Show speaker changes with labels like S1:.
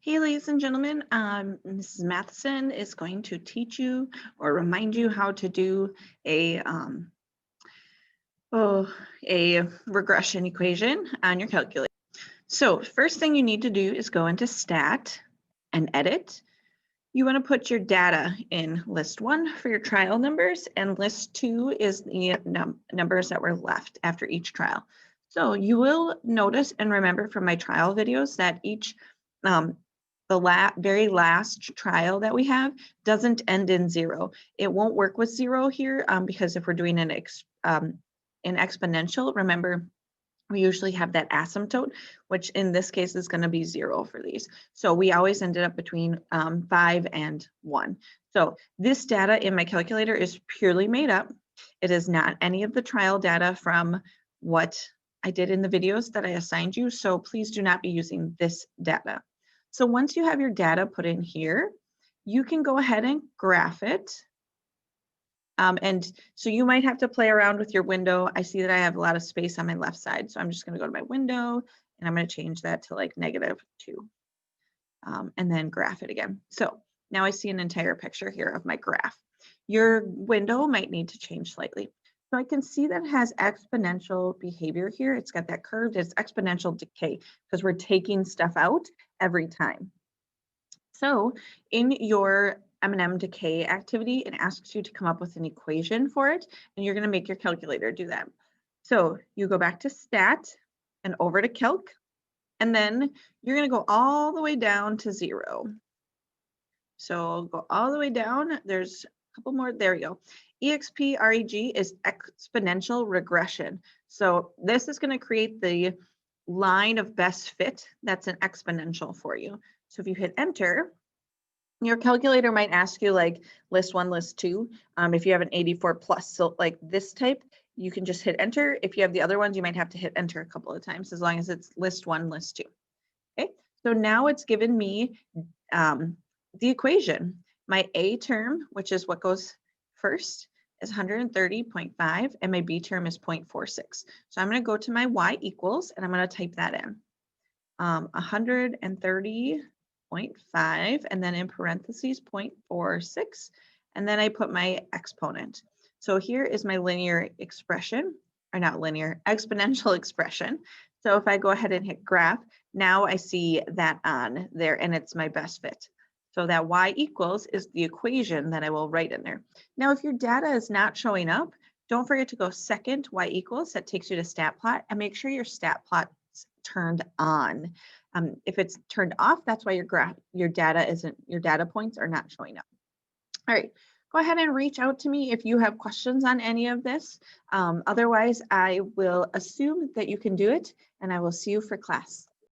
S1: Hey, ladies and gentlemen, Mrs. Matheson is going to teach you or remind you how to do a regression equation on your calculator. So first thing you need to do is go into Stat and Edit. You want to put your data in list 1 for your trial numbers, and list 2 is the numbers that were left after each trial. So you will notice and remember from my trial videos that each the very last trial that we have doesn't end in 0. It won't work with 0 here because if we're doing an exponential, remember we usually have that asymptote, which in this case is going to be 0 for these. So we always ended up between 5 and 1. So this data in my calculator is purely made up. It is not any of the trial data from what I did in the videos that I assigned you. So please do not be using this data. So once you have your data put in here, you can go ahead and graph it. And so you might have to play around with your window. I see that I have a lot of space on my left side. So I'm just going to go to my window and I'm going to change that to like -2 and then graph it again. So now I see an entire picture here of my graph. Your window might need to change slightly. So I can see that it has exponential behavior here. It's got that curve. It's exponential decay because we're taking stuff out every time. So in your M&M decay activity, it asks you to come up with an equation for it, and you're going to make your calculator do that. So you go back to Stat and over to Calc, and then you're going to go all the way down to 0. So go all the way down. There's a couple more. There you go. EXPREG is exponential regression. So this is going to create the line of best fit that's an exponential for you. So if you hit enter, your calculator might ask you like list 1, list 2. If you have an 84 plus, so like this type, you can just hit enter. If you have the other ones, you might have to hit enter a couple of times as long as it's list 1, list 2. Okay, so now it's given me the equation. My A term, which is what goes first, is 130.5 and my B term is 0.46. So I'm going to go to my Y equals and I'm going to type that in. 130.5 and then in parentheses 0.46 and then I put my exponent. So here is my linear expression, or not linear, exponential expression. So if I go ahead and hit graph, now I see that on there and it's my best fit. So that Y equals is the equation that I will write in there. Now, if your data is not showing up, don't forget to go second Y equals, that takes you to stat plot, and make sure your stat plot is turned on. If it's turned off, that's why your data points are not showing up. All right, go ahead and reach out to me if you have questions on any of this. Otherwise, I will assume that you can do it, and I will see you for class.